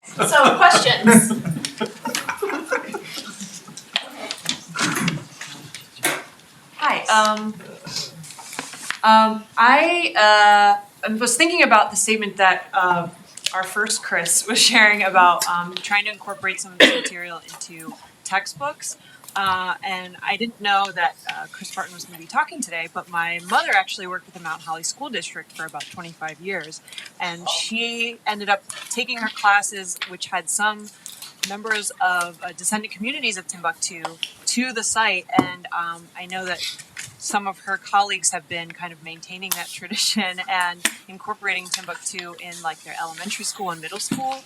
So, questions? Hi. I was thinking about the statement that our first Chris was sharing about trying to incorporate some of this material into textbooks. And I didn't know that Chris Barton was going to be talking today, but my mother actually worked with the Mount Holly School District for about 25 years. And she ended up taking her classes, which had some members of descendant communities of Timbuktu, to the site. And I know that some of her colleagues have been kind of maintaining that tradition and incorporating Timbuktu in like their elementary school and middle school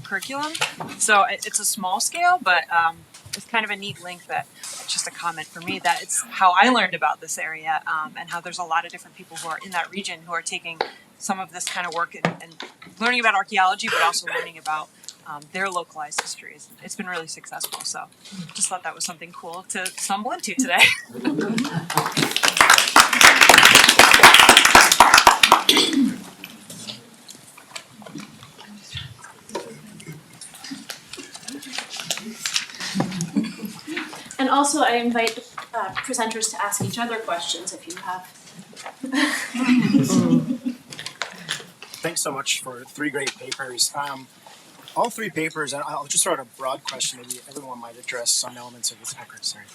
curriculum. So it's a small scale, but it's kind of a neat link that it's just a comment for me that it's how I learned about this area and how there's a lot of different people who are in that region who are taking some of this kind of work and learning about archaeology, but also learning about their localized histories. It's been really successful, so just thought that was something cool to stumble into today. And also, I invite presenters to ask each other questions if you have. Thanks so much for 3 great papers. All 3 papers, and I'll just throw out a broad question. Maybe everyone might address some elements of this paper. Sorry.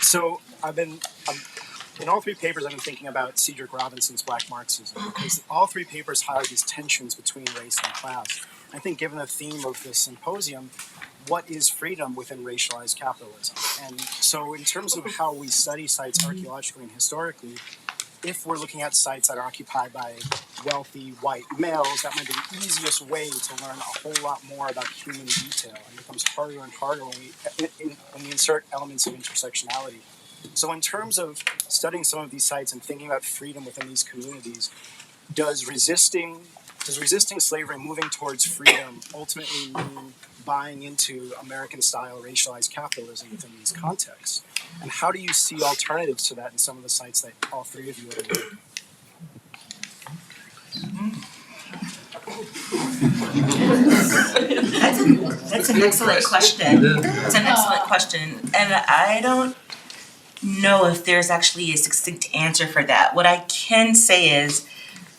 So in all 3 papers, I've been thinking about Cedric Robinson's Black Marxism, because all 3 papers highlight these tensions between race and class. I think given the theme of this symposium, what is freedom within racialized capitalism? And so in terms of how we study sites archaeologically and historically, if we're looking at sites that are occupied by wealthy white males, that might be the easiest way to learn a whole lot more about human detail. And it becomes harder and harder when we insert elements of intersectionality. So in terms of studying some of these sites and thinking about freedom within these communities, does resisting slavery, moving towards freedom, ultimately mean buying into American-style racialized capitalism within these contexts? And how do you see alternatives to that in some of the sites that all 3 of you have worked? That's an excellent question. It's an excellent question. And I don't know if there's actually a succinct answer for that. What I can say is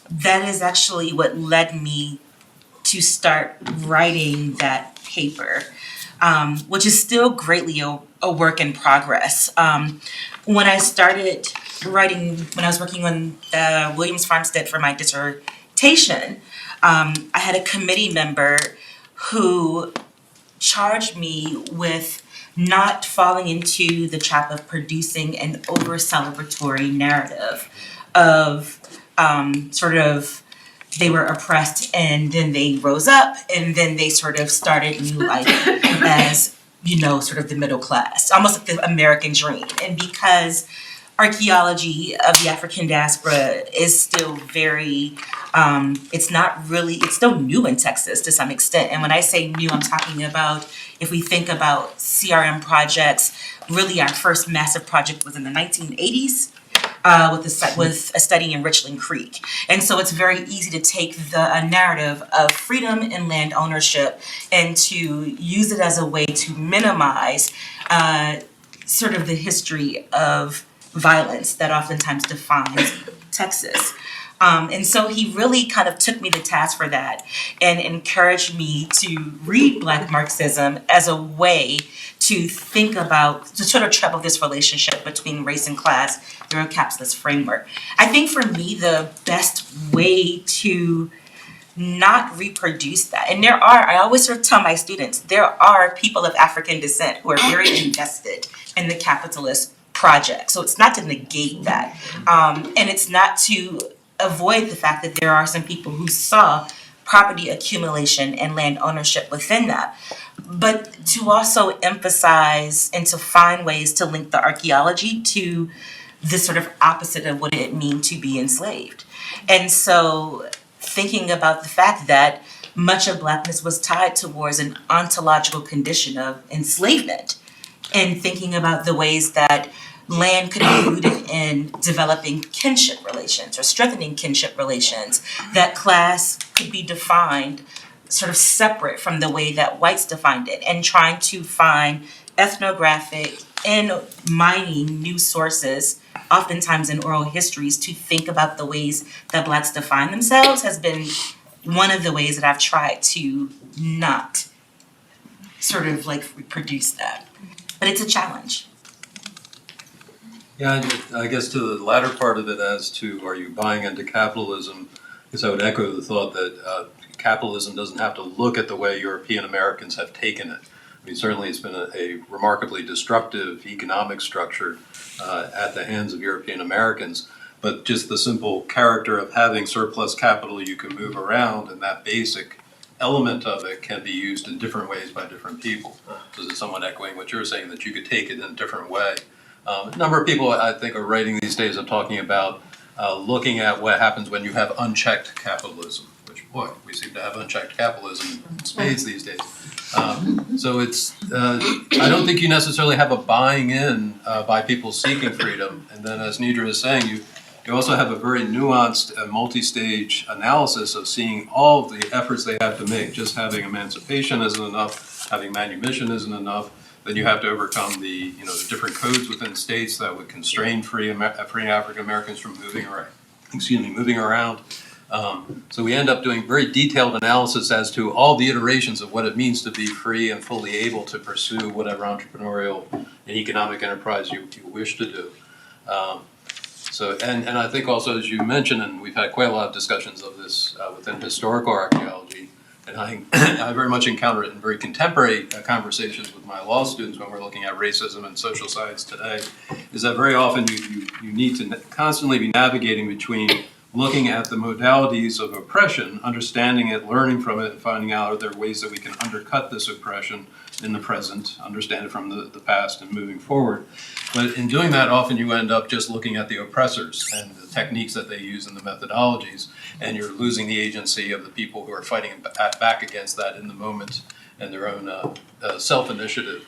that is actually what led me to start writing that paper, which is still greatly a work in progress. When I started writing, when I was working on the Williams Farmstead for my dissertation, I had a committee member who charged me with not falling into the trap of producing an over-celebratory narrative of sort of they were oppressed and then they rose up and then they sort of started new life as, sort of the middle class, almost like the American dream. And because archaeology of the African diaspora is still very, it's still new in Texas to some extent. And when I say new, I'm talking about, if we think about CRM projects, really our first massive project was in the 1980s. With a study in Richland Creek. And so it's very easy to take the narrative of freedom and land ownership and to use it as a way to minimize sort of the history of violence that oftentimes defines Texas. And so he really kind of took me to task for that and encouraged me to read Black Marxism as a way to think about, to sort of treble this relationship between race and class through a capitalist framework. I think for me, the best way to not reproduce that, and I always sort of tell my students, there are people of African descent who are very invested in the capitalist project. So it's not to negate that. And it's not to avoid the fact that there are some people who saw property accumulation and land ownership within that, but to also emphasize and to find ways to link the archaeology to the sort of opposite of what it means to be enslaved. And so thinking about the fact that much of Blackness was tied towards an ontological condition of enslavement, and thinking about the ways that land could be rooted in developing kinship relations or strengthening kinship relations, that class could be defined sort of separate from the way that whites defined it, and trying to find ethnographic and mining new sources, oftentimes in oral histories, to think about the ways that Blacks define themselves has been one of the ways that I've tried to not sort of like reproduce that. But it's a challenge. Yeah, I guess to the latter part of it, as to are you buying into capitalism, because I would echo the thought that capitalism doesn't have to look at the way European Americans have taken it. I mean, certainly it's been a remarkably destructive economic structure at the hands of European Americans, but just the simple character of having surplus capital you can move around, and that basic element of it can be used in different ways by different people. So it's somewhat echoing what you're saying, that you could take it in a different way. A number of people, I think, are writing these days and talking about looking at what happens when you have unchecked capitalism, which, boy, we seem to have unchecked capitalism in spades these days. So it's, I don't think you necessarily have a buying in by people seeking freedom. And then, as Nidra is saying, you also have a very nuanced multi-stage analysis of seeing all of the efforts they have to make. Just having emancipation isn't enough, having manumission isn't enough. Then you have to overcome the the different codes within states that would constrain free African Americans from moving around. So we end up doing very detailed analysis as to all the iterations of what it means to be free and fully able to pursue whatever entrepreneurial and economic enterprise you wish to do. And I think also, as you mentioned, and we've had quite a lot of discussions of this within historical archaeology, and I very much encounter it in very contemporary conversations with my law students when we're looking at racism and social science today, is that very often you need to constantly be navigating between looking at the modalities of oppression, understanding it, learning from it, and finding out are there ways that we can undercut this oppression in the present, understand it from the past, and moving forward. But in doing that, often you end up just looking at the oppressors and the techniques that they use and the methodologies, and you're losing the agency of the people who are fighting back against that in the moment and their own self-initiative.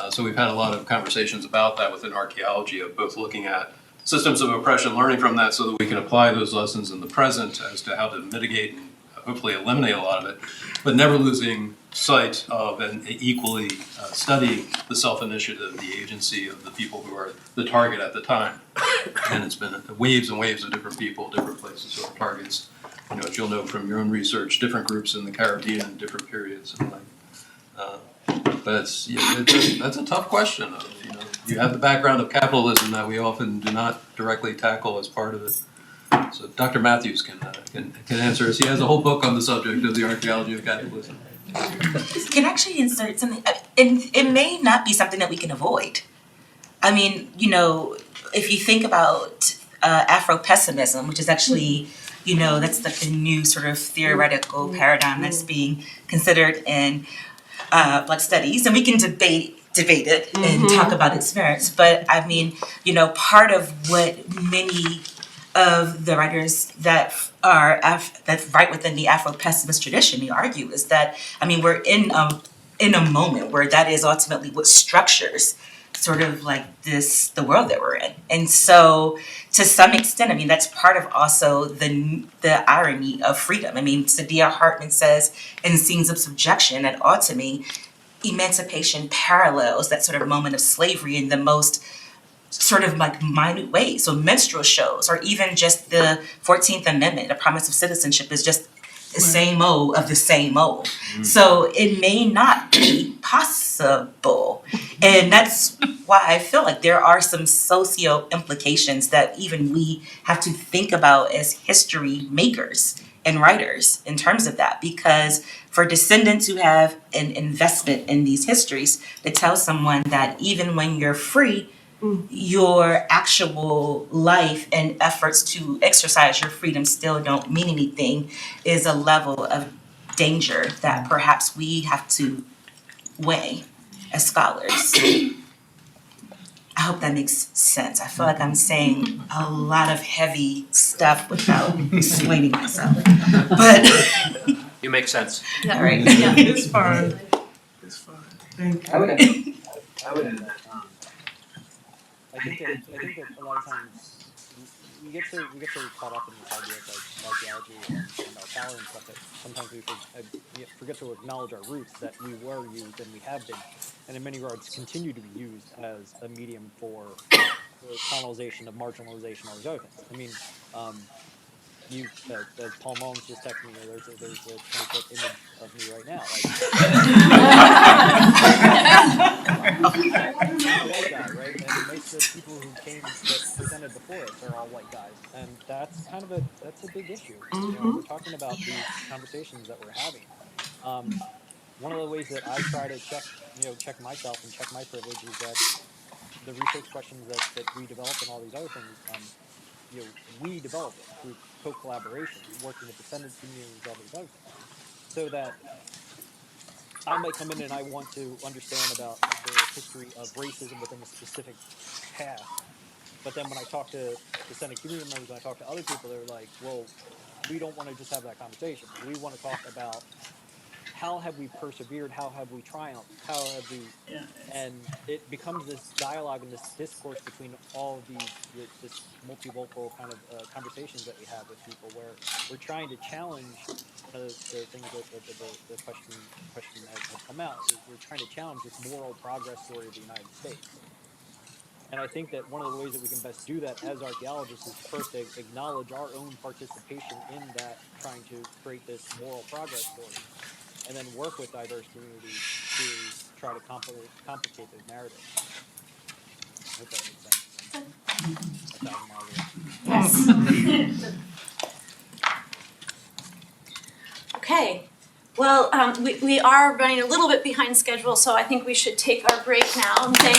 So we've had a lot of conversations about that within archaeology, of both looking at systems of oppression, learning from that so that we can apply those lessons in the present as to how to mitigate and hopefully eliminate a lot of it, but never losing sight of and equally studying the self-initiative, the agency of the people who are the target at the time. And it's been waves and waves of different people, different places who are targets. As you'll know from your own research, different groups in the Caribbean in different periods. And but that's a tough question. You have the background of capitalism that we often do not directly tackle as part of it. So Dr. Matthews can answer us. He has a whole book on the subject of the archaeology of capitalism. Can actually insert something, and it may not be something that we can avoid. I mean, if you think about Afro pessimism, which is actually, that's like the new sort of theoretical paradigm that's being considered in Black studies, and we can debate it and talk about its merits. But I mean, part of what many of the writers that write within the Afro pessimist tradition, they argue is that, I mean, we're in a moment where that is ultimately what structures sort of like the world that we're in. And so to some extent, I mean, that's part of also the irony of freedom. I mean, Saidiya Hartman says in Scenes of Subjection that ultimately emancipation parallels that sort of moment of slavery in the most sort of like minute ways. So minstrel shows, or even just the 14th Amendment, the promise of citizenship, is just the same old of the same old. So it may not be possible. And that's why I feel like there are some socio implications that even we have to think about as history makers and writers in terms of that. Because for descendants who have an investment in these histories, to tell someone that even when you're free, your actual life and efforts to exercise your freedom still don't mean anything is a level of danger that perhaps we have to weigh as scholars. I hope that makes sense. I feel like I'm saying a lot of heavy stuff without explaining myself. But You make sense. Yeah. all right. Yeah. It's fine. It's fine. Thank you. I would add that I think that a lot of times get so caught up in this idea of like archaeology and our power and stuff that sometimes we forget to acknowledge our roots, that we were used and we have been, and in many regards continue to be used as a medium for the colonization of marginalization, all these other things. I mean, as Paul Mullins just texted me, there's a 20-foot image of me right now. Like, I'm a white guy, right? And most of the people who came that presented before us are all white guys, and that's kind of that's a big issue. You know, we're talking about these conversations that we're having. One of the ways that I try to check myself and check my privilege is that the research questions that we develop and all these other things, we develop it through co-collaboration, working with descendant communities, all these other things, so that I might come in and I want to understand about the history of racism within a specific path, but then when I talk to descendant community members, when I talk to other people, they're like, well, we don't want to just have that conversation. We want to talk about how have we persevered, how have we triumphed, how have we, and it becomes this dialogue and this discourse between all of this multivocal kind of conversations that we have with people, where we're trying to challenge one of the things that the question that had come out is we're trying to challenge this moral progress story of the United States. And I think that one of the ways that we can best do that as archaeologists is first to acknowledge our own participation in that, trying to create this moral progress story, and then work with diverse communities to try to complicate those narratives. I hope that makes sense. 1,000 miles away. Yes. Okay. Well, we are running a little bit behind schedule, so I think we should take our break now. And thank